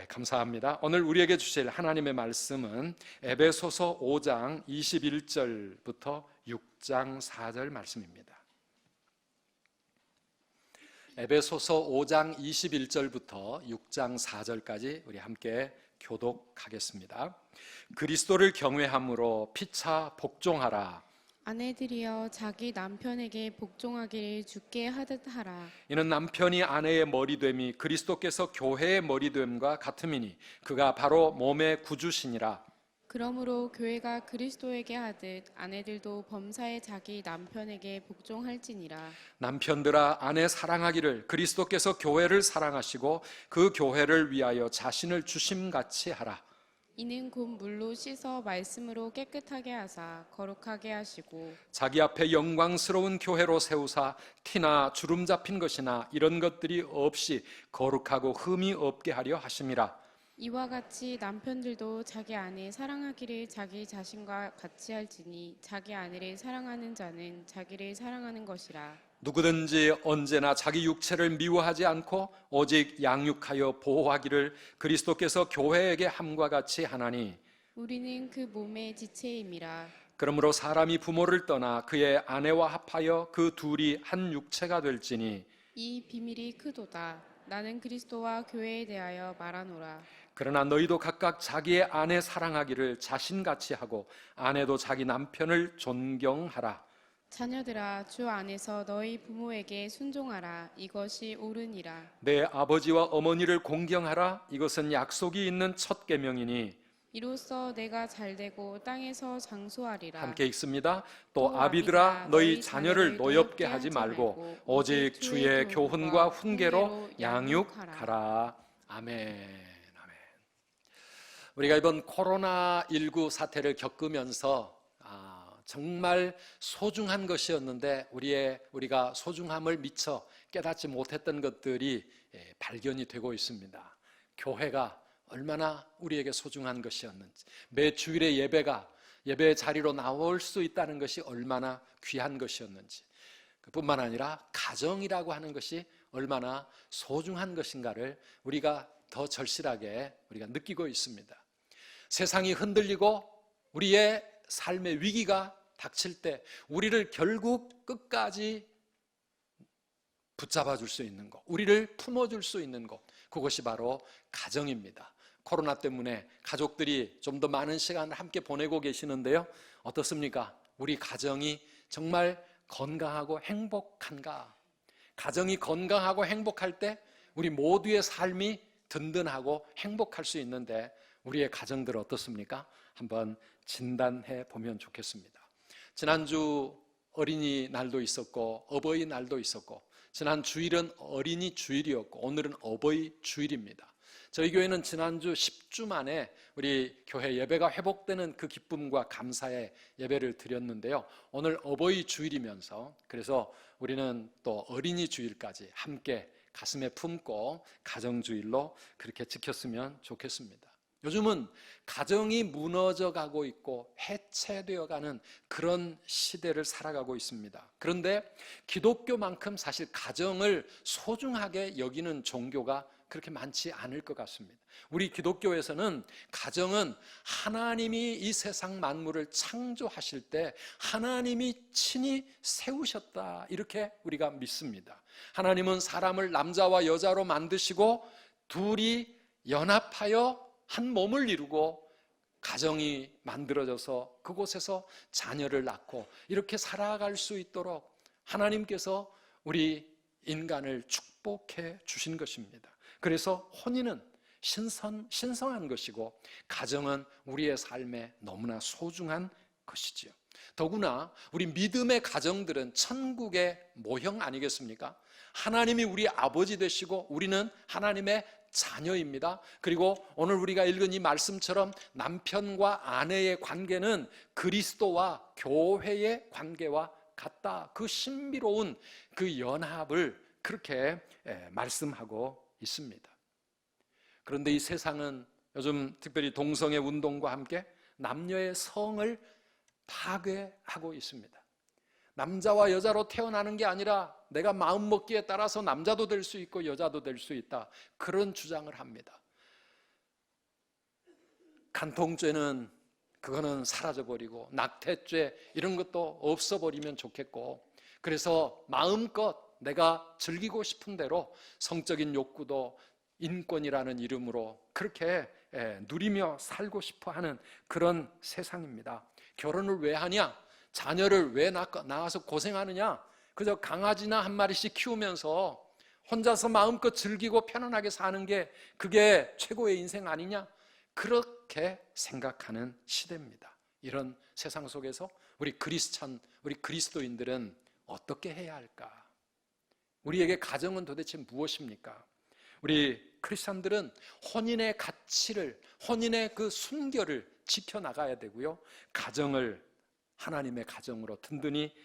감사합니다. 오늘 우리에게 주실 하나님의 말씀은 에베소서 5장 21절부터 6장 4절 말씀입니다. 에베소서 5장 21절부터 6장 4절까지 우리 함께 교독하겠습니다. 그리스도를 경외함으로 피차 복종하라. 아내들이여 자기 남편에게 복종하기를 주께 하듯 하라. 이는 남편이 아내의 머리됨이 그리스도께서 교회의 머리됨과 같음이니 그가 바로 몸의 구주시니라. 그러므로 교회가 그리스도에게 하듯 아내들도 범사에 자기 남편에게 복종할지니라. 남편들아 아내 사랑하기를 그리스도께서 교회를 사랑하시고 그 교회를 위하여 자신을 주심같이 하라. 이는 곧 물로 씻어 말씀으로 깨끗하게 하사 거룩하게 하시고 자기 앞에 영광스러운 교회로 세우사 티나 주름 잡힌 것이나 이런 것들이 없이 거룩하고 흠이 없게 하려 하심이라. 이와 같이 남편들도 자기 아내 사랑하기를 자기 자신과 같이 할지니 자기 아내를 사랑하는 자는 자기를 사랑하는 것이라. 누구든지 언제나 자기 육체를 미워하지 않고 오직 양육하여 보호하기를 그리스도께서 교회에게 함과 같이 하나니 우리는 그 몸의 지체임이라. 그러므로 사람이 부모를 떠나 그의 아내와 합하여 그 둘이 한 육체가 될지니 이 비밀이 크도다. 나는 그리스도와 교회에 대하여 말하노라. 그러나 너희도 각각 자기의 아내 사랑하기를 자신같이 하고 아내도 자기 남편을 존경하라. 자녀들아 주 안에서 너희 부모에게 순종하라. 이것이 옳으니라. 내 아버지와 어머니를 공경하라. 이것은 약속이 있는 첫 계명이니 이로써 내가 잘되고 땅에서 장수하리라. 함께 읽습니다. 또 아비들아 너희 자녀를 노엽게 하지 말고 오직 주의 교훈과 훈계로 양육하라. 아멘. 우리가 이번 코로나19 사태를 겪으면서 정말 소중한 것이었는데 우리가 소중함을 미처 깨닫지 못했던 것들이 발견이 되고 있습니다. 교회가 얼마나 우리에게 소중한 것이었는지, 매 주일의 예배의 자리로 나올 수 있다는 것이 얼마나 귀한 것이었는지, 그뿐만 아니라 가정이라고 하는 것이 얼마나 소중한 것인가를 우리가 더 절실하게 우리가 느끼고 있습니다. 세상이 흔들리고 우리의 삶의 위기가 닥칠 때 우리를 결국 끝까지 붙잡아 줄 수 있는 것, 우리를 품어줄 수 있는 것, 그것이 바로 가정입니다. 코로나 때문에 가족들이 좀 더 많은 시간을 함께 보내고 계시는데요, 어떻습니까? 우리 가정이 정말 건강하고 행복한가? 가정이 건강하고 행복할 때 우리 모두의 삶이 든든하고 행복할 수 있는데 우리의 가정들 어떻습니까? 한번 진단해 보면 좋겠습니다. 지난주 어린이날도 있었고 어버이날도 있었고 지난 주일은 어린이 주일이었고 오늘은 어버이 주일입니다. 저희 교회는 지난주 10주 만에 우리 교회 예배가 회복되는 그 기쁨과 감사의 예배를 드렸는데요, 오늘 어버이 주일이면서 그래서 우리는 또 어린이 주일까지 함께 가슴에 품고 가정주일로 그렇게 지켰으면 좋겠습니다. 요즘은 가정이 무너져 가고 있고 해체되어 가는 그런 시대를 살아가고 있습니다. 그런데 기독교만큼 사실 가정을 소중하게 여기는 종교가 그렇게 많지 않을 것 같습니다. 우리 기독교에서는 가정은 하나님이 이 세상 만물을 창조하실 때 하나님이 친히 세우셨다, 이렇게 우리가 믿습니다. 하나님은 사람을 남자와 여자로 만드시고 둘이 연합하여 한 몸을 이루고 가정이 만들어져서 그곳에서 자녀를 낳고 이렇게 살아갈 수 있도록 하나님께서 우리 인간을 축복해 주신 것입니다. 그래서 혼인은 신성한 것이고 가정은 우리의 삶에 너무나 소중한 것이지요. 더구나 우리 믿음의 가정들은 천국의 모형 아니겠습니까? 하나님이 우리 아버지 되시고 우리는 하나님의 자녀입니다. 그리고 오늘 우리가 읽은 이 말씀처럼 남편과 아내의 관계는 그리스도와 교회의 관계와 같다. 그 신비로운 그 연합을 그렇게 말씀하고 있습니다. 그런데 이 세상은 요즘 특별히 동성애 운동과 함께 남녀의 성을 파괴하고 있습니다. 남자와 여자로 태어나는 게 아니라 내가 마음먹기에 따라서 남자도 될 수 있고 여자도 될 수 있다, 그런 주장을 합니다. 간통죄는 그거는 사라져버리고 낙태죄 이런 것도 없어버리면 좋겠고, 그래서 마음껏 내가 즐기고 싶은 대로 성적인 욕구도 인권이라는 이름으로 그렇게 누리며 살고 싶어 하는 그런 세상입니다. 결혼을 왜 하냐? 자녀를 왜 낳아서 고생하느냐? 그저 강아지나 한 마리씩 키우면서 혼자서 마음껏 즐기고 편안하게 사는 게 그게 최고의 인생 아니냐? 그렇게 생각하는 시대입니다. 이런 세상 속에서 우리 크리스찬, 우리 그리스도인들은 어떻게 해야 할까? 우리에게 가정은 도대체 무엇입니까? 우리 크리스찬들은 혼인의 가치를, 혼인의 그 순결을 지켜나가야 되고요, 가정을 하나님의 가정으로 든든히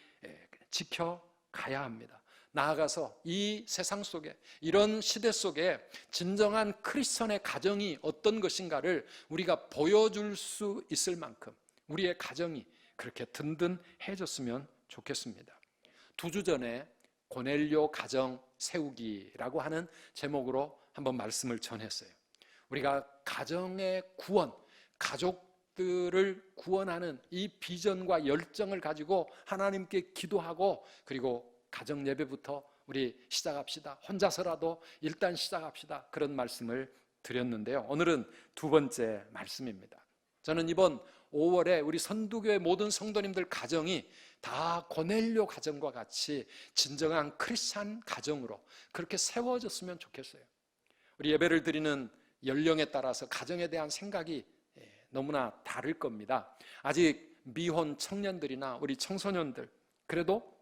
지켜가야 합니다. 나아가서 이 세상 속에, 이런 시대 속에 진정한 크리스천의 가정이 어떤 것인가를 우리가 보여줄 수 있을 만큼 우리의 가정이 그렇게 든든해졌으면 좋겠습니다. 2주 전에 고넬료 가정 세우기라고 하는 제목으로 한번 말씀을 전했어요. 우리가 가정의 구원, 가족들을 구원하는 이 비전과 열정을 가지고 하나님께 기도하고, 그리고 가정 예배부터 우리 시작합시다. 혼자서라도 일단 시작합시다. 그런 말씀을 드렸는데요. 오늘은 2번째 말씀입니다. 저는 이번 5월에 우리 선두교회 모든 성도님들 가정이 다 고넬료 가정과 같이 진정한 크리스찬 가정으로 그렇게 세워졌으면 좋겠어요. 우리 예배를 드리는 연령에 따라서 가정에 대한 생각이 너무나 다를 겁니다. 아직 미혼 청년들이나 우리 청소년들, 그래도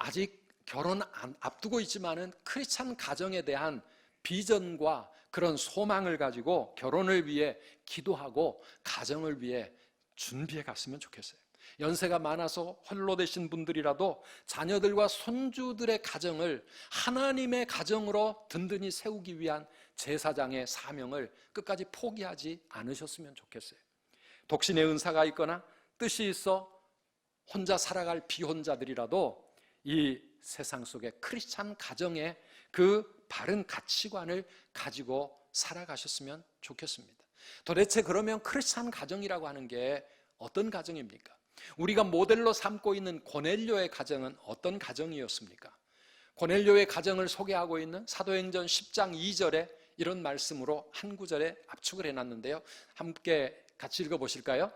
아직 결혼 앞두고 있지만은 크리스찬 가정에 대한 비전과 그런 소망을 가지고 결혼을 위해 기도하고 가정을 위해 준비해 갔으면 좋겠어요. 연세가 많아서 홀로 되신 분들이라도 자녀들과 손주들의 가정을 하나님의 가정으로 든든히 세우기 위한 제사장의 사명을 끝까지 포기하지 않으셨으면 좋겠어요. 독신의 은사가 있거나 뜻이 있어 혼자 살아갈 비혼자들이라도 이 세상 속에 크리스찬 가정의 그 바른 가치관을 가지고 살아가셨으면 좋겠습니다. 도대체 그러면 크리스찬 가정이라고 하는 게 어떤 가정입니까? 우리가 모델로 삼고 있는 고넬료의 가정은 어떤 가정이었습니까? 고넬료의 가정을 소개하고 있는 사도행전 10장 2절에 이런 말씀으로 한 구절에 압축을 해놨는데요, 함께 같이 읽어보실까요?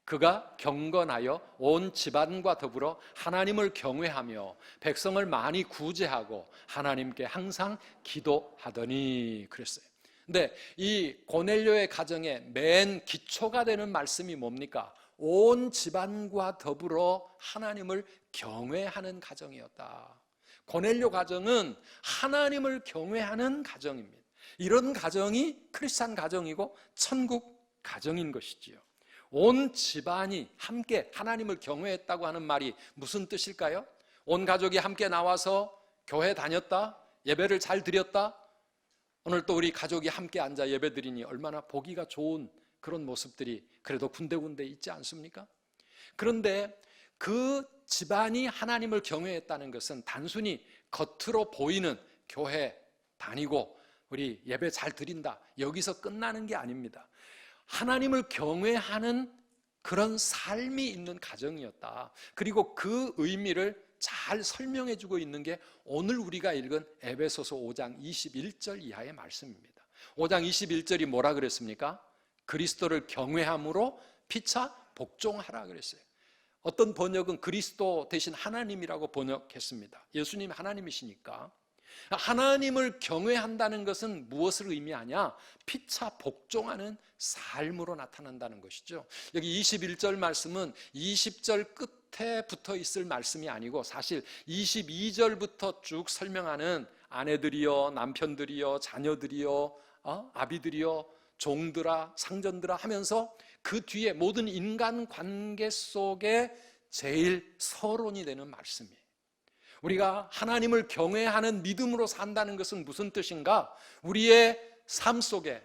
그가 경건하여 온 집안과 더불어 하나님을 경외하며 백성을 많이 구제하고 하나님께 항상 기도하더니 그랬어요. 근데 이 고넬료의 가정의 맨 기초가 되는 말씀이 뭡니까? 온 집안과 더불어 하나님을 경외하는 가정이었다. 고넬료 가정은 하나님을 경외하는 가정입니다. 이런 가정이 크리스찬 가정이고 천국 가정인 것이지요. 온 집안이 함께 하나님을 경외했다고 하는 말이 무슨 뜻일까요? 온 가족이 함께 나와서 교회 다녔다, 예배를 잘 드렸다. 오늘 또 우리 가족이 함께 앉아 예배 드리니 얼마나 보기가 좋은 그런 모습들이 그래도 군데군데 있지 않습니까? 그런데 그 집안이 하나님을 경외했다는 것은 단순히 겉으로 보이는 교회 다니고 우리 예배 잘 드린다, 여기서 끝나는 게 아닙니다. 하나님을 경외하는 그런 삶이 있는 가정이었다. 그리고 그 의미를 잘 설명해 주고 있는 게 오늘 우리가 읽은 에베소서 5장 21절 이하의 말씀입니다. 5장 21절이 뭐라 그랬습니까? 그리스도를 경외함으로 피차 복종하라 그랬어요. 어떤 번역은 그리스도 대신 하나님이라고 번역했습니다. 예수님이 하나님이시니까. 하나님을 경외한다는 것은 무엇을 의미하냐? 피차 복종하는 삶으로 나타난다는 것이죠. 여기 21절 말씀은 20절 끝에 붙어 있을 말씀이 아니고 사실 22절부터 쭉 설명하는 아내들이여, 남편들이여, 자녀들이여, 아비들이여, 종들아, 상전들아 하면서 그 뒤에 모든 인간 관계 속에 제일 서론이 되는 말씀이에요. 우리가 하나님을 경외하는 믿음으로 산다는 것은 무슨 뜻인가? 우리의 삶 속에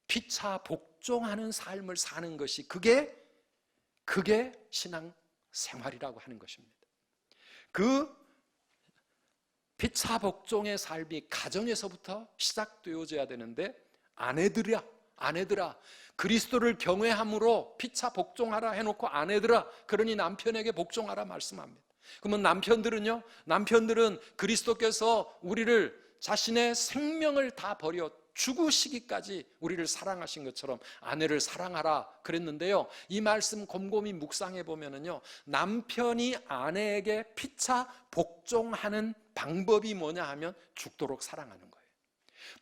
피차 복종하는 삶을 사는 것이 그게 신앙 생활이라고 하는 것입니다. 그 피차 복종의 삶이 가정에서부터 시작되어져야 되는데 아내들아, 아내들아 그리스도를 경외함으로 피차 복종하라 해놓고 아내들아 그러니 남편에게 복종하라 말씀합니다. 그러면 남편들은 그리스도께서 우리를 자신의 생명을 다 버려 죽으시기까지 우리를 사랑하신 것처럼 아내를 사랑하라 그랬는데요, 이 말씀 곰곰이 묵상해 보면은요, 남편이 아내에게 피차 복종하는 방법이 뭐냐 하면 죽도록 사랑하는 거예요.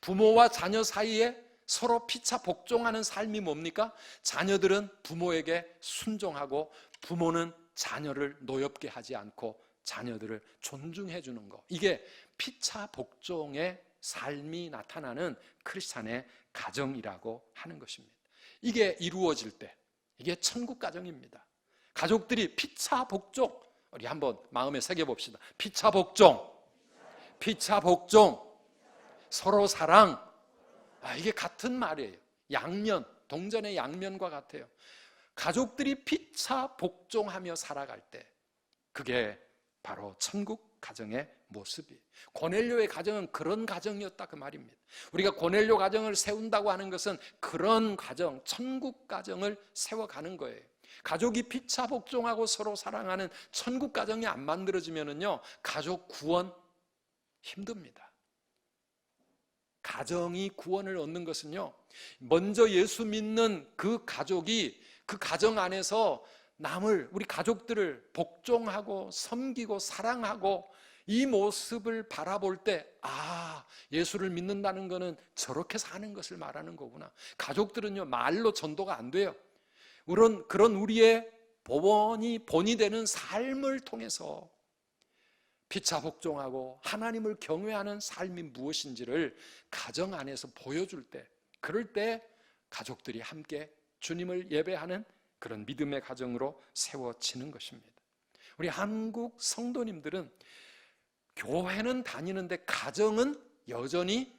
부모와 자녀 사이에 서로 피차 복종하는 삶이 뭡니까? 자녀들은 부모에게 순종하고 부모는 자녀를 노엽게 하지 않고 자녀들을 존중해 주는 거, 이게 피차 복종의 삶이 나타나는 크리스찬의 가정이라고 하는 것입니다. 이게 이루어질 때 이게 천국 가정입니다. 가족들이 피차 복종, 우리 한번 마음에 새겨봅시다. 피차 복종, 피차 복종, 서로 사랑. 이게 같은 말이에요. 양면, 동전의 양면과 같아요. 가족들이 피차 복종하며 살아갈 때 그게 바로 천국 가정의 모습이에요. 고넬료의 가정은 그런 가정이었다 그 말입니다. 우리가 고넬료 가정을 세운다고 하는 것은 그런 가정, 천국 가정을 세워가는 거예요. 가족이 피차 복종하고 서로 사랑하는 천국 가정이 안 만들어지면은요, 가족 구원 힘듭니다. 가정이 구원을 얻는 것은요, 먼저 예수 믿는 그 가족이 그 가정 안에서 우리 가족들을 복종하고 섬기고 사랑하고 이 모습을 바라볼 때, 예수를 믿는다는 것은 저렇게 사는 것을 말하는 거구나. 가족들은요, 말로 전도가 안 돼요. 그런 우리의 본이 되는 삶을 통해서 피차 복종하고 하나님을 경외하는 삶이 무엇인지를 가정 안에서 보여줄 때, 그럴 때 가족들이 함께 주님을 예배하는 그런 믿음의 가정으로 세워지는 것입니다. 우리 한국 성도님들은 교회는 다니는데 가정은 여전히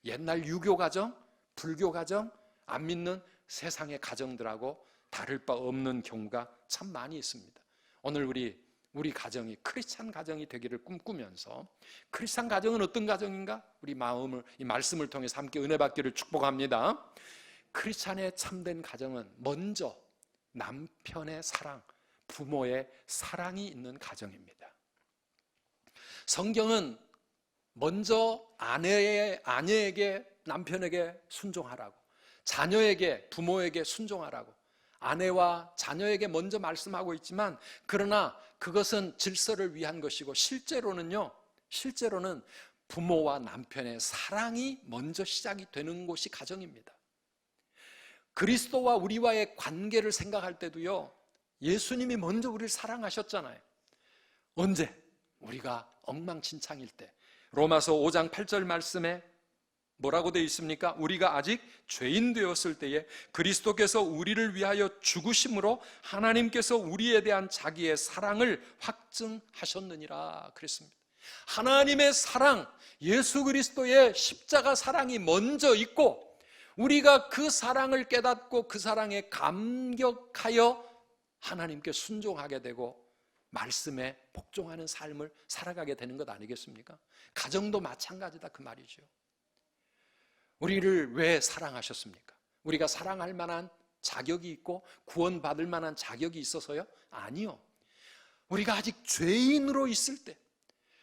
옛날 유교 가정, 불교 가정, 안 믿는 세상의 가정들하고 다를 바 없는 경우가 참 많이 있습니다. 오늘 우리 가정이 크리스찬 가정이 되기를 꿈꾸면서, 크리스찬 가정은 어떤 가정인가? 이 말씀을 통해서 함께 은혜 받기를 축복합니다. 크리스찬의 참된 가정은 먼저 남편의 사랑, 부모의 사랑이 있는 가정입니다. 성경은 먼저 아내에게 남편에게 순종하라고, 자녀에게 부모에게 순종하라고, 아내와 자녀에게 먼저 말씀하고 있지만, 그러나 그것은 질서를 위한 것이고 실제로는 부모와 남편의 사랑이 먼저 시작이 되는 곳이 가정입니다. 그리스도와 우리와의 관계를 생각할 때도요, 예수님이 먼저 우리를 사랑하셨잖아요. 언제? 우리가 엉망진창일 때. 로마서 5장 8절 말씀에 뭐라고 되어 있습니까? 우리가 아직 죄인 되었을 때에 그리스도께서 우리를 위하여 죽으심으로 하나님께서 우리에 대한 자기의 사랑을 확증하셨느니라 그랬습니다. 하나님의 사랑, 예수 그리스도의 십자가 사랑이 먼저 있고, 우리가 그 사랑을 깨닫고 그 사랑에 감격하여 하나님께 순종하게 되고 말씀에 복종하는 삶을 살아가게 되는 것 아니겠습니까? 가정도 마찬가지다 그 말이죠. 우리를 왜 사랑하셨습니까? 우리가 사랑할 만한 자격이 있고 구원받을 만한 자격이 있어서요? 아니요. 우리가 아직 죄인으로 있을 때,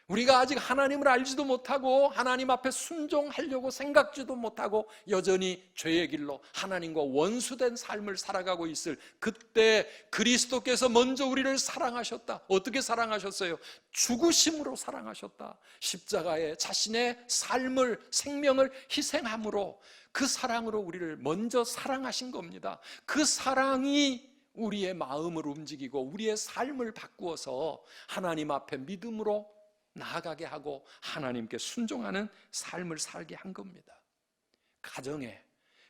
우리가 아직 하나님을 알지도 못하고 하나님 앞에 순종하려고 생각지도 못하고 여전히 죄의 길로 하나님과 원수된 삶을 살아가고 있을 그때 그리스도께서 먼저 우리를 사랑하셨다. 어떻게 사랑하셨어요? 죽으심으로 사랑하셨다. 십자가에 자신의 삶을, 생명을 희생함으로, 그 사랑으로 우리를 먼저 사랑하신 겁니다. 그 사랑이 우리의 마음을 움직이고 우리의 삶을 바꾸어서 하나님 앞에 믿음으로 나아가게 하고 하나님께 순종하는 삶을 살게 한 겁니다.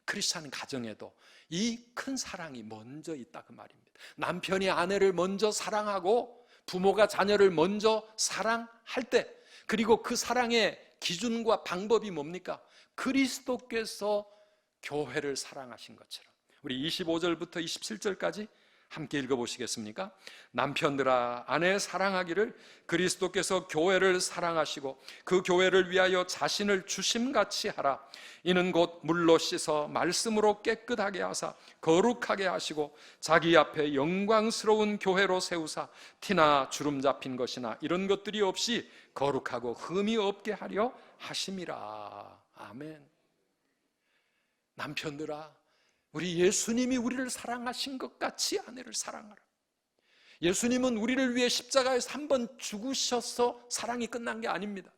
크리스찬 가정에도 이 큰 사랑이 먼저 있다 그 말입니다. 남편이 아내를 먼저 사랑하고 부모가 자녀를 먼저 사랑할 때, 그리고 그 사랑의 기준과 방법이 뭡니까? 그리스도께서 교회를 사랑하신 것처럼. 우리 25절부터 27절까지 함께 읽어보시겠습니까? 남편들아 아내 사랑하기를 그리스도께서 교회를 사랑하시고 그 교회를 위하여 자신을 주심같이 하라. 이는 곧 물로 씻어 말씀으로 깨끗하게 하사 거룩하게 하시고 자기 앞에 영광스러운 교회로 세우사 티나 주름 잡힌 것이나 이런 것들이 없이 거룩하고 흠이 없게 하려 하심이라. 아멘. 남편들아, 우리 예수님이 우리를 사랑하신 것 같이 아내를 사랑하라. 예수님은 우리를 위해 십자가에서 한 번 죽으셔서 사랑이 끝난 게 아닙니다.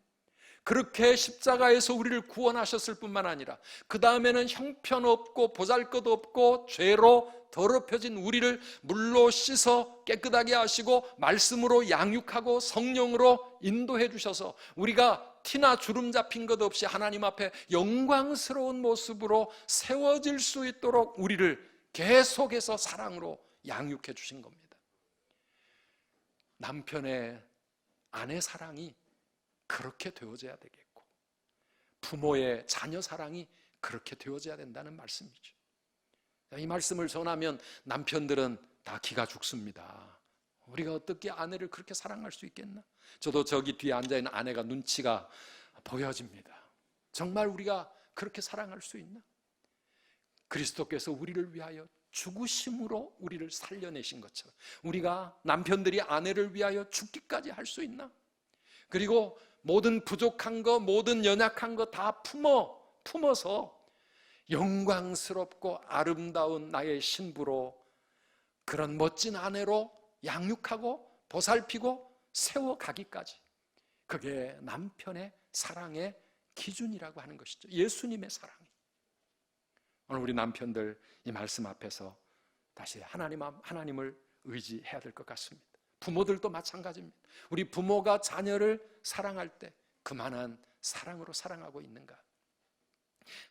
그렇게 십자가에서 우리를 구원하셨을 뿐만 아니라 그 다음에는 형편없고 보잘것없고 죄로 더럽혀진 우리를 물로 씻어 깨끗하게 하시고 말씀으로 양육하고 성령으로 인도해 주셔서 우리가 티나 주름 잡힌 것 없이 하나님 앞에 영광스러운 모습으로 세워질 수 있도록 우리를 계속해서 사랑으로 양육해 주신 겁니다. 남편의 아내 사랑이 그렇게 되어져야 되겠고 부모의 자녀 사랑이 그렇게 되어져야 된다는 말씀이죠. 이 말씀을 전하면 남편들은 다 기가 죽습니다. 우리가 어떻게 아내를 그렇게 사랑할 수 있겠나? 저도 저기 뒤에 앉아있는 아내가 눈치가 보여집니다. 정말 우리가 그렇게 사랑할 수 있나? 그리스도께서 우리를 위하여 죽으심으로 우리를 살려내신 것처럼 우리가 남편들이 아내를 위하여 죽기까지 할 수 있나? 그리고 모든 부족한 거, 모든 연약한 거 다 품어서 영광스럽고 아름다운 나의 신부로 그런 멋진 아내로 양육하고 보살피고 세워가기까지, 그게 남편의 사랑의 기준이라고 하는 것이죠. 예수님의 사랑이. 오늘 우리 남편들 이 말씀 앞에서 다시 하나님을 의지해야 될 것 같습니다. 부모들도 마찬가지입니다. 우리 부모가 자녀를 사랑할 때 그만한 사랑으로 사랑하고 있는가?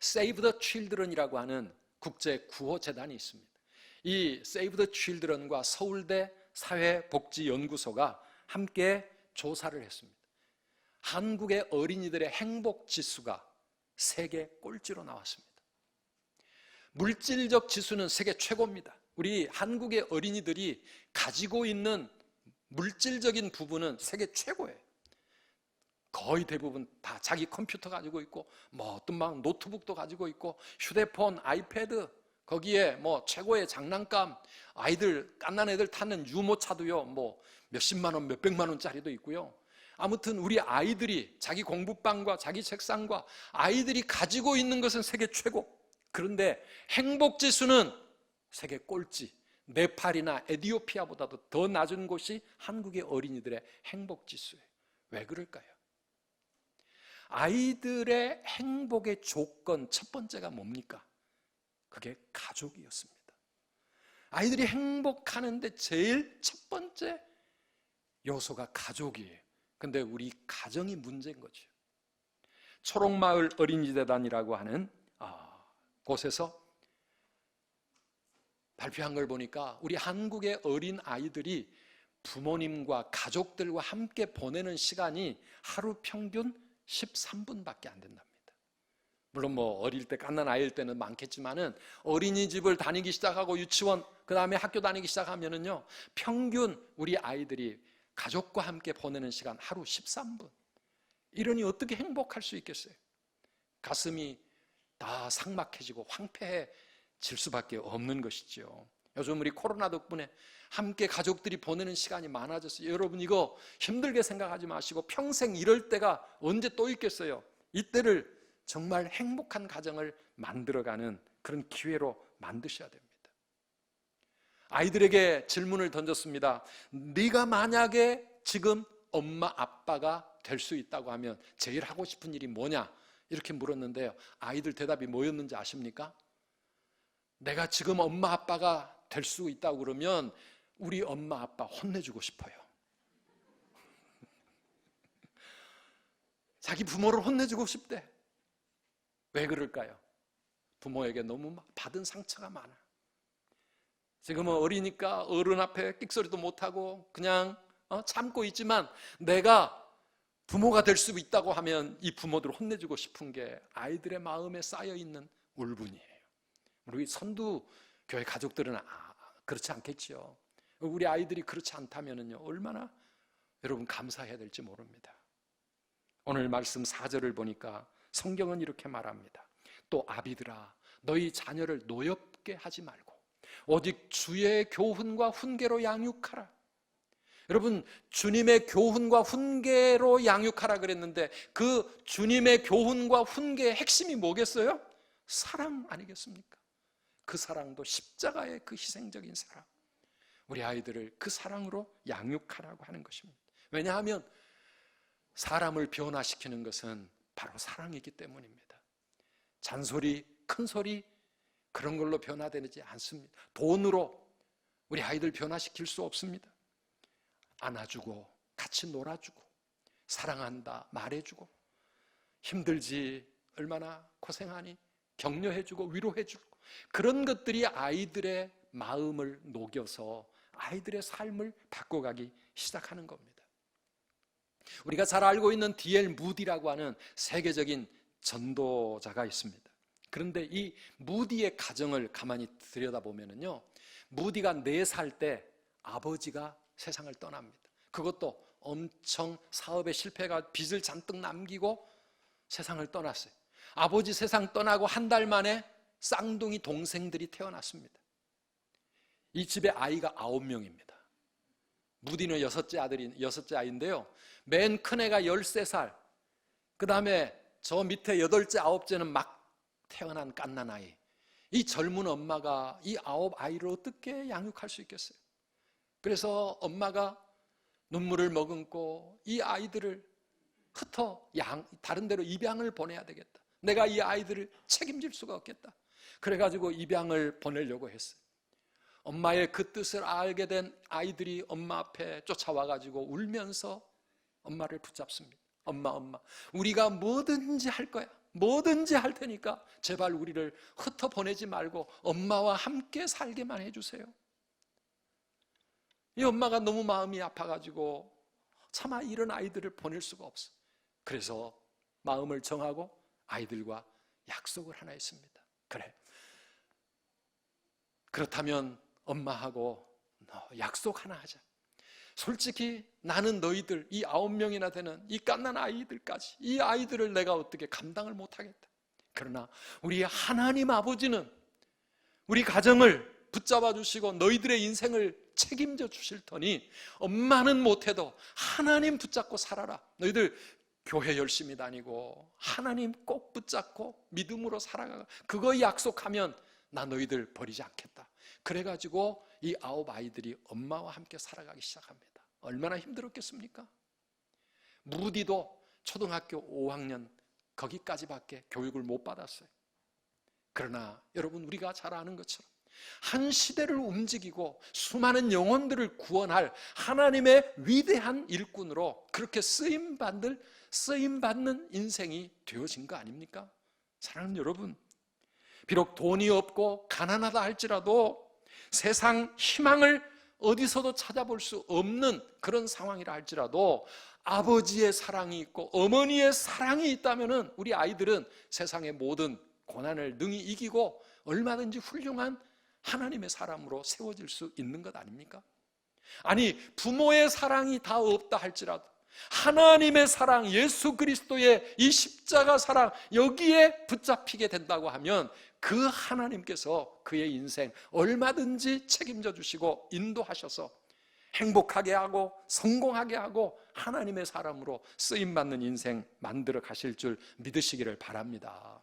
Save the Children이라고 하는 국제 구호 재단이 있습니다. 이 Save the Children과 서울대 사회복지연구소가 함께 조사를 했습니다. 한국의 어린이들의 행복 지수가 세계 꼴찌로 나왔습니다. 물질적 지수는 세계 최고입니다. 우리 한국의 어린이들이 가지고 있는 물질적인 부분은 세계 최고예요. 거의 대부분 다 자기 컴퓨터 가지고 있고 어떤 막 노트북도 가지고 있고 휴대폰, 아이패드, 거기에 최고의 장난감, 아이들 갓난 애들 타는 유모차도요 몇십만 원, 몇백만 원짜리도 있고요. 아무튼 우리 아이들이 자기 공부방과 자기 책상과 아이들이 가지고 있는 것은 세계 최고. 그런데 행복지수는 세계 꼴찌. 네팔이나 에티오피아보다도 더 낮은 곳이 한국의 어린이들의 행복지수예요. 왜 그럴까요? 아이들의 행복의 조건 첫 번째가 뭡니까? 그게 가족이었습니다. 아이들이 행복하는데 제일 첫 번째 요소가 가족이에요. 근데 우리 가정이 문제인 거죠. 초록마을 어린이재단이라고 하는 곳에서 발표한 걸 보니까 우리 한국의 어린 아이들이 부모님과 가족들과 함께 보내는 시간이 하루 평균 13분밖에 안 된답니다. 물론 어릴 때 갓난 아이일 때는 많겠지만은 어린이집을 다니기 시작하고 유치원, 그 다음에 학교 다니기 시작하면은요 평균 우리 아이들이 가족과 함께 보내는 시간 하루 13분. 이러니 어떻게 행복할 수 있겠어요? 가슴이 다 삭막해지고 황폐해질 수밖에 없는 것이죠. 요즘 우리 코로나 덕분에 함께 가족들이 보내는 시간이 많아졌어요. 여러분 이거 힘들게 생각하지 마시고 평생 이럴 때가 언제 또 있겠어요? 이때를 정말 행복한 가정을 만들어가는 그런 기회로 만드셔야 됩니다. 아이들에게 질문을 던졌습니다. 네가 만약에 지금 엄마 아빠가 될 수 있다고 하면 제일 하고 싶은 일이 뭐냐? 이렇게 물었는데요. 아이들 대답이 뭐였는지 아십니까? 내가 지금 엄마 아빠가 될 수 있다고 그러면 우리 엄마 아빠 혼내주고 싶어요. 자기 부모를 혼내주고 싶대. 왜 그럴까요? 부모에게 너무 받은 상처가 많아. 지금은 어리니까 어른 앞에 끽소리도 못하고 그냥 참고 있지만 내가 부모가 될 수 있다고 하면 이 부모들을 혼내주고 싶은 게 아이들의 마음에 쌓여있는 울분이에요. 우리 선두교회 가족들은 그렇지 않겠지요. 우리 아이들이 그렇지 않다면요, 얼마나 여러분 감사해야 될지 모릅니다. 오늘 말씀 4절을 보니까 성경은 이렇게 말합니다. 또 아비들아, 너희 자녀를 노엽게 하지 말고 오직 주의 교훈과 훈계로 양육하라. 여러분, 주님의 교훈과 훈계로 양육하라 그랬는데 그 주님의 교훈과 훈계의 핵심이 뭐겠어요? 사랑 아니겠습니까? 그 사랑도 십자가의 그 희생적인 사랑, 우리 아이들을 그 사랑으로 양육하라고 하는 것입니다. 왜냐하면 사람을 변화시키는 것은 바로 사랑이기 때문입니다. 잔소리, 큰소리 그런 걸로 변화되지 않습니다. 돈으로 우리 아이들 변화시킬 수 없습니다. 안아주고 같이 놀아주고 사랑한다 말해주고 힘들지 얼마나 고생하니 격려해주고 위로해주고 그런 것들이 아이들의 마음을 녹여서 아이들의 삶을 바꿔가기 시작하는 겁니다. 우리가 잘 알고 있는 D.L. 무디라고 하는 세계적인 전도자가 있습니다. 그런데 이 무디의 가정을 가만히 들여다보면요, 무디가 4살 때 아버지가 세상을 떠납니다. 그것도 엄청 사업에 실패가 빚을 잔뜩 남기고 세상을 떠났어요. 아버지 세상 떠나고 한 달 만에 쌍둥이 동생들이 태어났습니다. 이 집에 아이가 9명입니다. 무디는 6째 아이인데요, 맨 큰애가 13살, 그 다음에 저 밑에 8째, 9째는 막 태어난 갓난아이. 이 젊은 엄마가 이 9아이를 어떻게 양육할 수 있겠어요? 그래서 엄마가 눈물을 머금고 이 아이들을 다른 데로 입양을 보내야 되겠다. 내가 이 아이들을 책임질 수가 없겠다. 그래가지고 입양을 보내려고 했어요. 엄마의 그 뜻을 알게 된 아이들이 엄마 앞에 쫓아와가지고 울면서 엄마를 붙잡습니다. 엄마, 우리가 뭐든지 할 거야. 뭐든지 할 테니까 제발 우리를 흩어보내지 말고 엄마와 함께 살게만 해주세요. 이 엄마가 너무 마음이 아파가지고 차마 이런 아이들을 보낼 수가 없어. 그래서 마음을 정하고 아이들과 약속을 하나 했습니다. 그래, 그렇다면 엄마하고 약속 하나 하자. 솔직히 나는 너희들 이 9명이나 되는 이 갓난 아이들까지 이 아이들을 내가 어떻게 감당을 못하겠다. 그러나 우리 하나님 아버지는 우리 가정을 붙잡아 주시고 너희들의 인생을 책임져 주실 터니 엄마는 못해도 하나님 붙잡고 살아라. 너희들 교회 열심히 다니고 하나님 꼭 붙잡고 믿음으로 살아가. 그거 약속하면 나 너희들 버리지 않겠다. 그래가지고 이 9아이들이 엄마와 함께 살아가기 시작합니다. 얼마나 힘들었겠습니까? 무디도 초등학교 5학년 거기까지밖에 교육을 못 받았어요. 그러나 여러분, 우리가 잘 아는 것처럼 한 시대를 움직이고 수많은 영혼들을 구원할 하나님의 위대한 일꾼으로 그렇게 쓰임받는 인생이 되어진 거 아닙니까? 사랑하는 여러분, 비록 돈이 없고 가난하다 할지라도 세상 희망을 어디서도 찾아볼 수 없는 그런 상황이라 할지라도 아버지의 사랑이 있고 어머니의 사랑이 있다면 우리 아이들은 세상의 모든 고난을 능히 이기고 얼마든지 훌륭한 하나님의 사람으로 세워질 수 있는 것 아닙니까? 아니, 부모의 사랑이 다 없다 할지라도 하나님의 사랑, 예수 그리스도의 이 십자가 사랑, 여기에 붙잡히게 된다고 하면 그 하나님께서 그의 인생 얼마든지 책임져 주시고 인도하셔서 행복하게 하고 성공하게 하고 하나님의 사람으로 쓰임받는 인생 만들어 가실 줄 믿으시기를 바랍니다.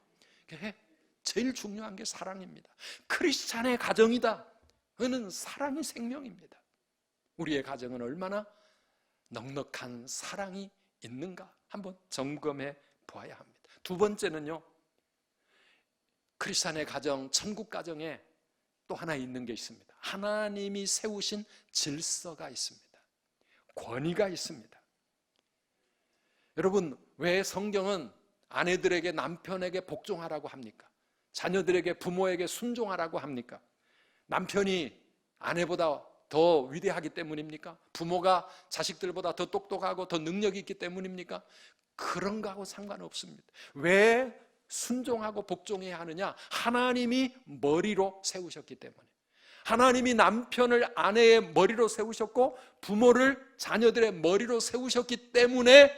제일 중요한 게 사랑입니다. 크리스찬의 가정이다. 그는 사랑이 생명입니다. 우리의 가정은 얼마나 넉넉한 사랑이 있는가 한번 점검해 보아야 합니다. 두 번째는요, 크리스찬의 가정, 천국 가정에 또 하나 있는 게 있습니다. 하나님이 세우신 질서가 있습니다. 권위가 있습니다. 여러분, 왜 성경은 아내들에게 남편에게 복종하라고 합니까? 자녀들에게 부모에게 순종하라고 합니까? 남편이 아내보다 더 위대하기 때문입니까? 부모가 자식들보다 더 똑똑하고 더 능력이 있기 때문입니까? 그런 거하고 상관없습니다. 왜 순종하고 복종해야 하느냐? 하나님이 머리로 세우셨기 때문에, 하나님이 남편을 아내의 머리로 세우셨고 부모를 자녀들의 머리로 세우셨기 때문에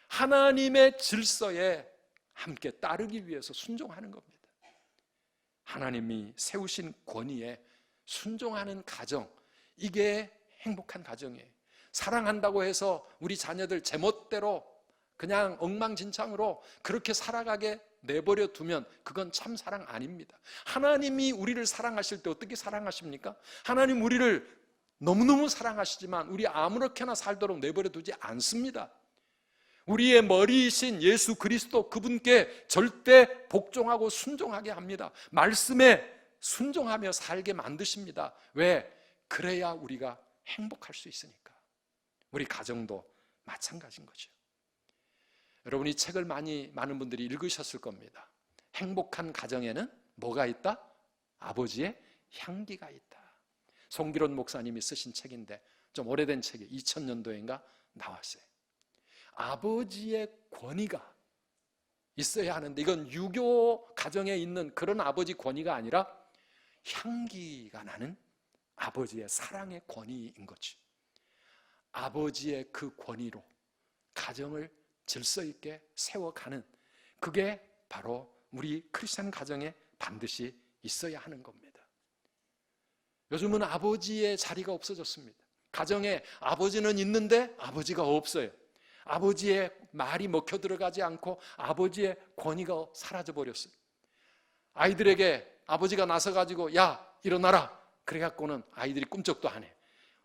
하나님의 질서에 함께 따르기 위해서 순종하는 겁니다. 하나님이 세우신 권위에 순종하는 가정, 이게 행복한 가정이에요. 사랑한다고 해서 우리 자녀들 제멋대로 그냥 엉망진창으로 그렇게 살아가게 내버려 두면 그건 참 사랑 아닙니다. 하나님이 우리를 사랑하실 때 어떻게 사랑하십니까? 하나님 우리를 너무너무 사랑하시지만 우리 아무렇게나 살도록 내버려 두지 않습니다. 우리의 머리이신 예수 그리스도, 그분께 절대 복종하고 순종하게 합니다. 말씀에 순종하며 살게 만드십니다. 왜? 그래야 우리가 행복할 수 있으니까. 우리 가정도 마찬가지인 거죠. 여러분, 이 책을 많은 분들이 읽으셨을 겁니다. 행복한 가정에는 뭐가 있다? 아버지의 향기가 있다. 송기론 목사님이 쓰신 책인데 좀 오래된 책이 2000년도인가 나왔어요. 아버지의 권위가 있어야 하는데, 이건 유교 가정에 있는 그런 아버지 권위가 아니라 향기가 나는 아버지의 사랑의 권위인 거지. 아버지의 그 권위로 가정을 질서 있게 세워가는, 그게 바로 우리 크리스찬 가정에 반드시 있어야 하는 겁니다. 요즘은 아버지의 자리가 없어졌습니다. 가정에 아버지는 있는데 아버지가 없어요. 아버지의 말이 먹혀 들어가지 않고 아버지의 권위가 사라져 버렸어요. 아이들에게 아버지가 나서가지고 야 일어나라 그래갖고는 아이들이 꿈쩍도 안 해.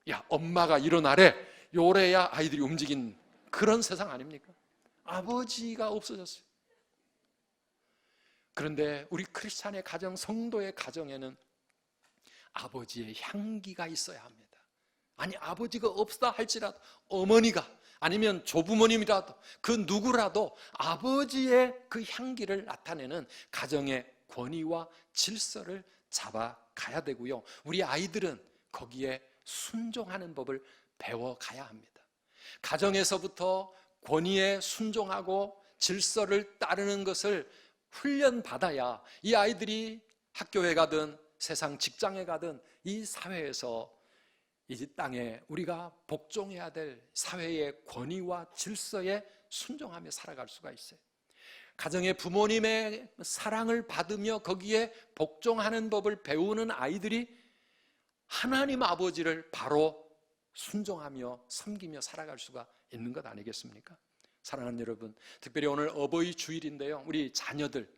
야 엄마가 일어나래, 요래야 아이들이 움직인 그런 세상 아닙니까? 아버지가 없어졌어요. 그런데 우리 크리스찬의 가정, 성도의 가정에는 아버지의 향기가 있어야 합니다. 아니 아버지가 없다 할지라도 어머니가, 아니면 조부모님이라도, 그 누구라도 아버지의 그 향기를 나타내는 가정의 권위와 질서를 잡아가야 되고요. 우리 아이들은 거기에 순종하는 법을 배워가야 합니다. 가정에서부터 권위에 순종하고 질서를 따르는 것을 훈련받아야 이 아이들이 학교에 가든 세상 직장에 가든 이 사회에서, 이 땅에 우리가 복종해야 될 사회의 권위와 질서에 순종하며 살아갈 수가 있어요. 가정의 부모님의 사랑을 받으며 거기에 복종하는 법을 배우는 아이들이 하나님 아버지를 바로 순종하며 섬기며 살아갈 수가 있는 것 아니겠습니까? 사랑하는 여러분, 특별히 오늘 어버이 주일인데요, 우리 자녀들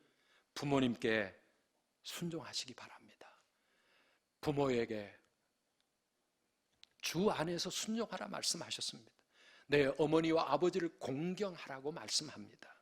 부모님께 순종하시기 바랍니다. 부모에게 주 안에서 순종하라 말씀하셨습니다. 내 어머니와 아버지를 공경하라고 말씀합니다.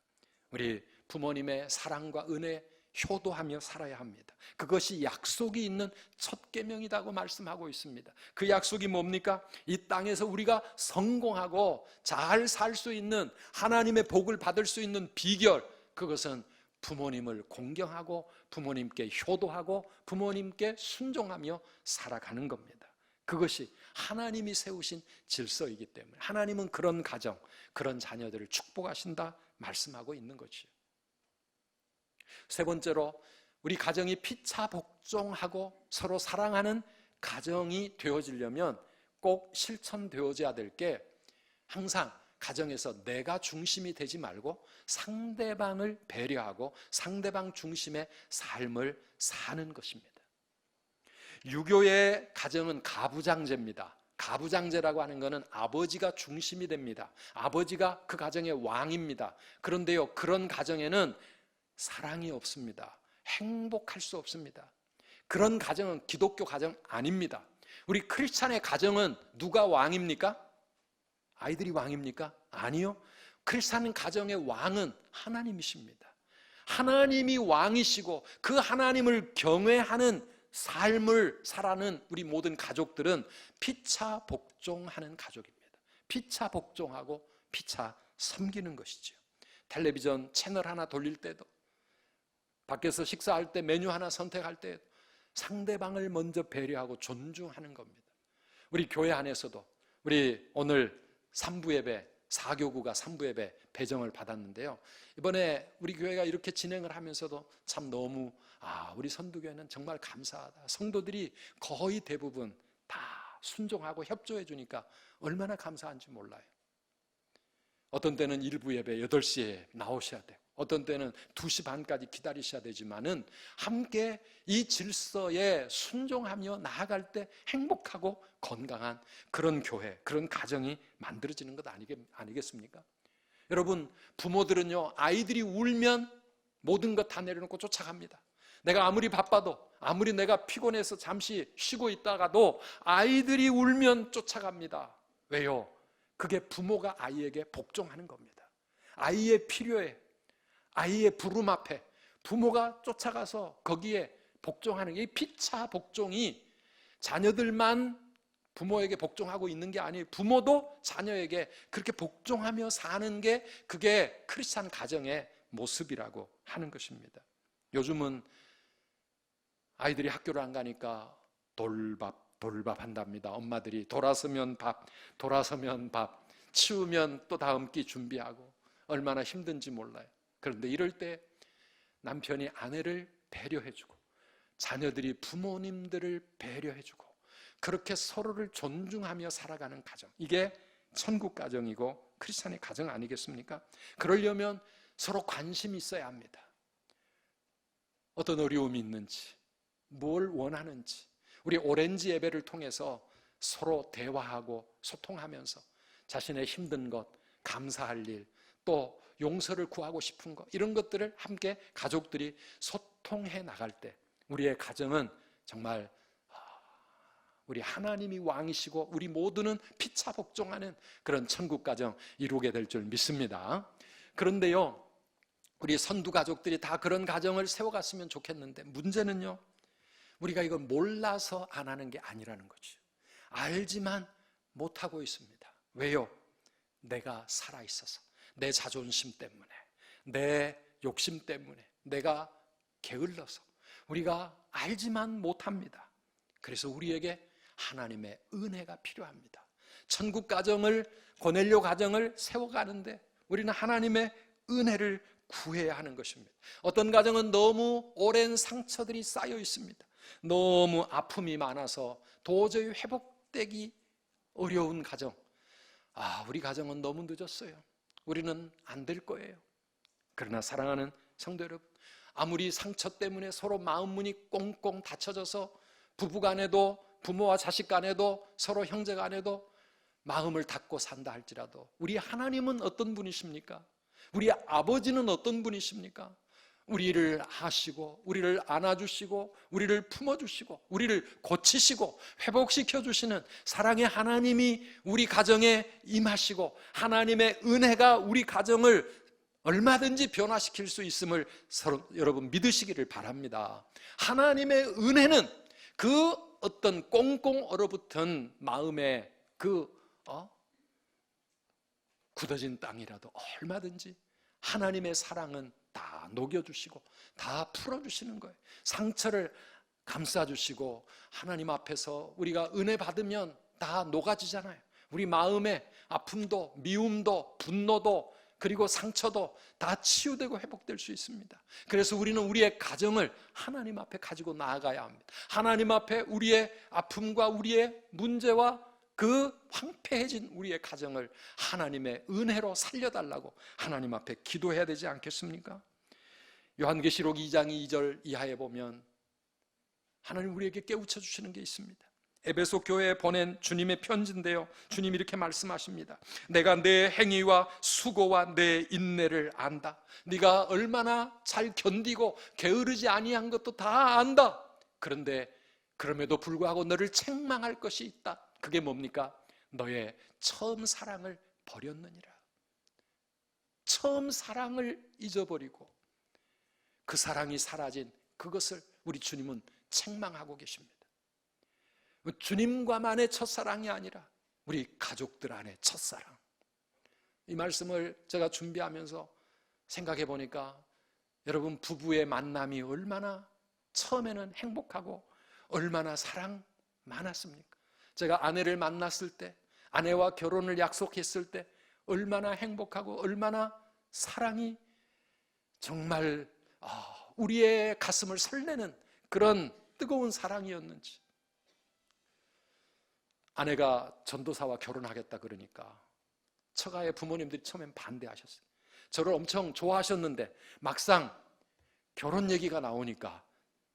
우리 부모님의 사랑과 은혜 효도하며 살아야 합니다. 그것이 약속이 있는 첫 계명이라고 말씀하고 있습니다. 그 약속이 뭡니까? 이 땅에서 우리가 성공하고 잘 살 수 있는, 하나님의 복을 받을 수 있는 비결, 그것은 부모님을 공경하고 부모님께 효도하고 부모님께 순종하며 살아가는 겁니다. 그것이 하나님이 세우신 질서이기 때문에 하나님은 그런 가정, 그런 자녀들을 축복하신다 말씀하고 있는 거죠. 세 번째로, 우리 가정이 피차 복종하고 서로 사랑하는 가정이 되어지려면 꼭 실천되어져야 될 게, 항상 가정에서 내가 중심이 되지 말고 상대방을 배려하고 상대방 중심의 삶을 사는 것입니다. 유교의 가정은 가부장제입니다. 가부장제라고 하는 것은 아버지가 중심이 됩니다. 아버지가 그 가정의 왕입니다. 그런데요, 그런 가정에는 사랑이 없습니다. 행복할 수 없습니다. 그런 가정은 기독교 가정 아닙니다. 우리 크리스찬의 가정은 누가 왕입니까? 아이들이 왕입니까? 아니요. 크리스찬 가정의 왕은 하나님이십니다. 하나님이 왕이시고 그 하나님을 경외하는 삶을 살아가는 우리 모든 가족들은 피차 복종하는 가족입니다. 피차 복종하고 피차 섬기는 것이죠. 텔레비전 채널 하나 돌릴 때도, 밖에서 식사할 때 메뉴 하나 선택할 때 상대방을 먼저 배려하고 존중하는 겁니다. 우리 교회 안에서도, 우리 오늘 3부 예배, 4교구가 3부 예배 배정을 받았는데요. 이번에 우리 교회가 이렇게 진행을 하면서도 참 너무 우리 선두교회는 정말 감사하다. 성도들이 거의 대부분 다 순종하고 협조해 주니까 얼마나 감사한지 몰라요. 어떤 때는 일부 예배 8시에 나오셔야 돼요. 어떤 때는 2시 반까지 기다리셔야 되지만은 함께 이 질서에 순종하며 나아갈 때 행복하고 건강한 그런 교회, 그런 가정이 만들어지는 것 아니겠습니까? 여러분, 부모들은요, 아이들이 울면 모든 것 다 내려놓고 쫓아갑니다. 내가 아무리 바빠도, 아무리 내가 피곤해서 잠시 쉬고 있다가도 아이들이 울면 쫓아갑니다. 왜요? 그게 부모가 아이에게 복종하는 겁니다. 아이의 필요에, 아이의 부름 앞에 부모가 쫓아가서 거기에 복종하는 게, 이 피차 복종이 자녀들만 부모에게 복종하고 있는 게 아니에요. 부모도 자녀에게 그렇게 복종하며 사는 게, 그게 크리스찬 가정의 모습이라고 하는 것입니다. 요즘은 아이들이 학교를 안 가니까 돌밥 한답니다. 엄마들이 돌아서면 밥, 치우면 또 다음 끼 준비하고 얼마나 힘든지 몰라요. 그런데 이럴 때 남편이 아내를 배려해주고 자녀들이 부모님들을 배려해주고 그렇게 서로를 존중하며 살아가는 가정, 이게 천국 가정이고 크리스찬의 가정 아니겠습니까? 그러려면 서로 관심이 있어야 합니다. 어떤 어려움이 있는지, 뭘 원하는지, 우리 오렌지 예배를 통해서 서로 대화하고 소통하면서 자신의 힘든 것, 감사할 일, 또 용서를 구하고 싶은 것, 이런 것들을 함께 가족들이 소통해 나갈 때 우리의 가정은 정말 우리 하나님이 왕이시고 우리 모두는 피차 복종하는 그런 천국 가정 이루게 될 줄 믿습니다. 그런데요, 우리 선두 가족들이 다 그런 가정을 세워갔으면 좋겠는데, 문제는요, 우리가 이걸 몰라서 안 하는 게 아니라는 거죠. 알지만 못하고 있습니다. 왜요? 내가 살아있어서, 내 자존심 때문에, 내 욕심 때문에, 내가 게을러서 우리가 알지만 못합니다. 그래서 우리에게 하나님의 은혜가 필요합니다. 천국 가정을, 고넬료 가정을 세워가는데 우리는 하나님의 은혜를 구해야 하는 것입니다. 어떤 가정은 너무 오랜 상처들이 쌓여 있습니다. 너무 아픔이 많아서 도저히 회복되기 어려운 가정. 우리 가정은 너무 늦었어요. 우리는 안 될 거예요. 그러나 사랑하는 성도 여러분, 아무리 상처 때문에 서로 마음 문이 꽁꽁 닫혀져서 부부간에도, 부모와 자식 간에도, 서로 형제 간에도 마음을 닫고 산다 할지라도 우리 하나님은 어떤 분이십니까? 우리 아버지는 어떤 분이십니까? 우리를 아시고 우리를 안아주시고 우리를 품어주시고 우리를 고치시고 회복시켜주시는 사랑의 하나님이 우리 가정에 임하시고 하나님의 은혜가 우리 가정을 얼마든지 변화시킬 수 있음을 여러분 믿으시기를 바랍니다. 하나님의 은혜는 그 어떤 꽁꽁 얼어붙은 마음의 굳어진 땅이라도 얼마든지 하나님의 사랑은 다 녹여주시고 다 풀어주시는 거예요. 상처를 감싸주시고 하나님 앞에서 우리가 은혜 받으면 다 녹아지잖아요. 우리 마음의 아픔도, 미움도, 분노도, 그리고 상처도 다 치유되고 회복될 수 있습니다. 그래서 우리는 우리의 가정을 하나님 앞에 가지고 나아가야 합니다. 하나님 앞에 우리의 아픔과 우리의 문제와 그 황폐해진 우리의 가정을 하나님의 은혜로 살려달라고 하나님 앞에 기도해야 되지 않겠습니까? 요한계시록 2장 2절 이하에 보면 하나님 우리에게 깨우쳐 주시는 게 있습니다. 에베소 교회에 보낸 주님의 편지인데요, 주님이 이렇게 말씀하십니다. 내가 내 행위와 수고와 내 인내를 안다. 네가 얼마나 잘 견디고 게으르지 아니한 것도 다 안다. 그런데 그럼에도 불구하고 너를 책망할 것이 있다. 그게 뭡니까? 너의 처음 사랑을 버렸느니라. 처음 사랑을 잊어버리고 그 사랑이 사라진 그것을 우리 주님은 책망하고 계십니다. 주님과만의 첫사랑이 아니라 우리 가족들 안의 첫사랑. 이 말씀을 제가 준비하면서 생각해 보니까 여러분, 부부의 만남이 얼마나 처음에는 행복하고 얼마나 사랑 많았습니까? 제가 아내를 만났을 때, 아내와 결혼을 약속했을 때 얼마나 행복하고 얼마나 사랑이 정말 우리의 가슴을 설레는 그런 뜨거운 사랑이었는지. 아내가 전도사와 결혼하겠다 그러니까 처가의 부모님들이 처음엔 반대하셨어요. 저를 엄청 좋아하셨는데 막상 결혼 얘기가 나오니까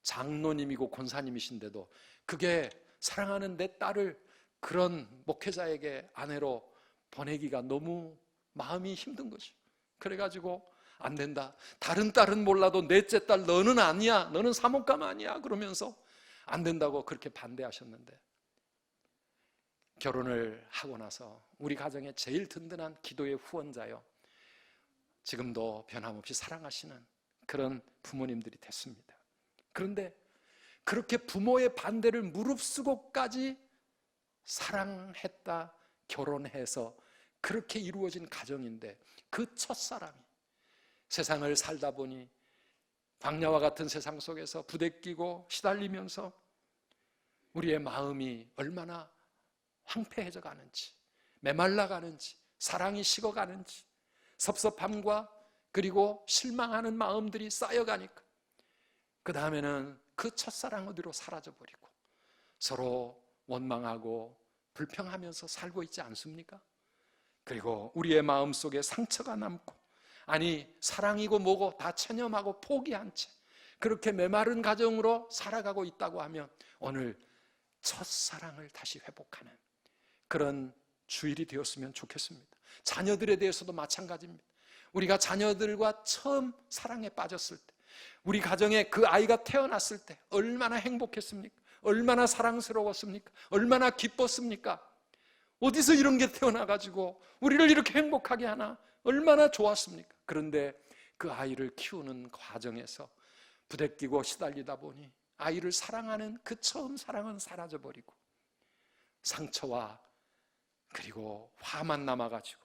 장로님이고 권사님이신데도 그게 사랑하는 내 딸을 그런 목회자에게 아내로 보내기가 너무 마음이 힘든 거죠. 그래가지고 안 된다. 다른 딸은 몰라도 넷째 딸 너는 아니야. 너는 사목감 아니야. 그러면서 안 된다고 그렇게 반대하셨는데 결혼을 하고 나서 우리 가정의 제일 든든한 기도의 후원자요. 지금도 변함없이 사랑하시는 그런 부모님들이 됐습니다. 그런데 그렇게 부모의 반대를 무릅쓰고까지 사랑했다, 결혼해서 그렇게 이루어진 가정인데 그 첫사랑이 세상을 살다 보니 광야와 같은 세상 속에서 부대끼고 시달리면서 우리의 마음이 얼마나 황폐해져 가는지, 메말라 가는지, 사랑이 식어가는지, 섭섭함과 그리고 실망하는 마음들이 쌓여가니까 그 다음에는 그 첫사랑 어디로 사라져버리고 서로 원망하고 불평하면서 살고 있지 않습니까? 그리고 우리의 마음속에 상처가 남고 아니 사랑이고 뭐고 다 체념하고 포기한 채 그렇게 메마른 가정으로 살아가고 있다고 하면 오늘 첫사랑을 다시 회복하는 그런 주일이 되었으면 좋겠습니다. 자녀들에 대해서도 마찬가지입니다. 우리가 자녀들과 처음 사랑에 빠졌을 때 우리 가정에 그 아이가 태어났을 때 얼마나 행복했습니까? 얼마나 사랑스러웠습니까? 얼마나 기뻤습니까? 어디서 이런 게 태어나가지고 우리를 이렇게 행복하게 하나? 얼마나 좋았습니까? 그런데 그 아이를 키우는 과정에서 부대끼고 시달리다 보니 아이를 사랑하는 그 처음 사랑은 사라져버리고 상처와 그리고 화만 남아가지고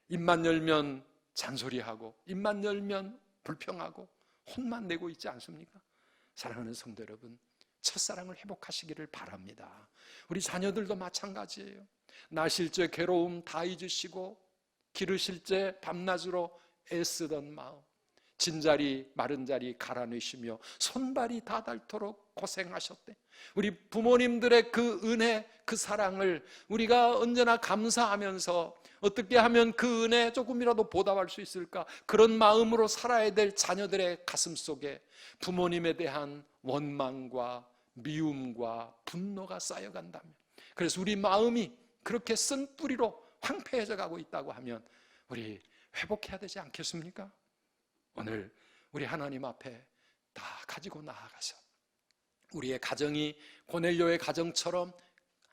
입만 열면 잔소리하고 입만 열면 불평하고 혼만 내고 있지 않습니까? 사랑하는 성도 여러분, 첫사랑을 회복하시기를 바랍니다. 우리 자녀들도 마찬가지예요. 나실 때 괴로움 다 잊으시고 기르실 때 밤낮으로 애쓰던 마음, 진자리 마른 자리 갈아내시며 손발이 다 닳도록 고생하셨대. 우리 부모님들의 그 은혜, 그 사랑을 우리가 언제나 감사하면서 어떻게 하면 그 은혜 조금이라도 보답할 수 있을까? 그런 마음으로 살아야 될 자녀들의 가슴 속에 부모님에 대한 원망과 미움과 분노가 쌓여간다면, 그래서 우리 마음이 그렇게 쓴 뿌리로 황폐해져 가고 있다고 하면 우리 회복해야 되지 않겠습니까? 오늘 우리 하나님 앞에 다 가지고 나아가서 우리의 가정이 고넬료의 가정처럼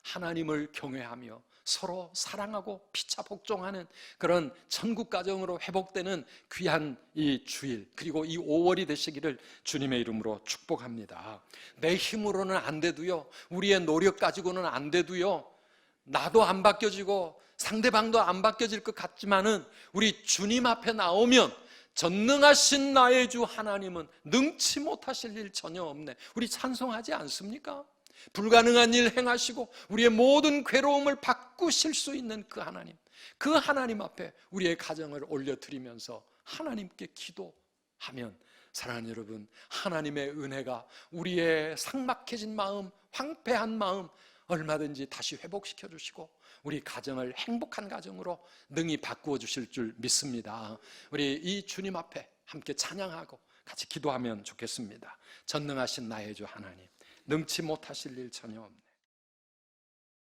하나님을 경외하며 서로 사랑하고 피차 복종하는 그런 천국 가정으로 회복되는 귀한 이 주일 그리고 이 5월이 되시기를 주님의 이름으로 축복합니다. 내 힘으로는 안 돼도요, 우리의 노력 가지고는 안 돼도요, 나도 안 바뀌어지고 상대방도 안 바뀌어질 것 같지만은 우리 주님 앞에 나오면 전능하신 나의 주 하나님은 능치 못하실 일 전혀 없네. 우리 찬송하지 않습니까? 불가능한 일 행하시고 우리의 모든 괴로움을 바꾸실 수 있는 그 하나님 앞에 우리의 가정을 올려드리면서 하나님께 기도하면, 사랑하는 여러분, 하나님의 은혜가 우리의 삭막해진 마음, 황폐한 마음 얼마든지 다시 회복시켜 주시고 우리 가정을 행복한 가정으로 능히 바꾸어 주실 줄 믿습니다. 우리 이 주님 앞에 함께 찬양하고 같이 기도하면 좋겠습니다. 전능하신 나의 주 하나님, 능치 못하실 일 전혀 없네.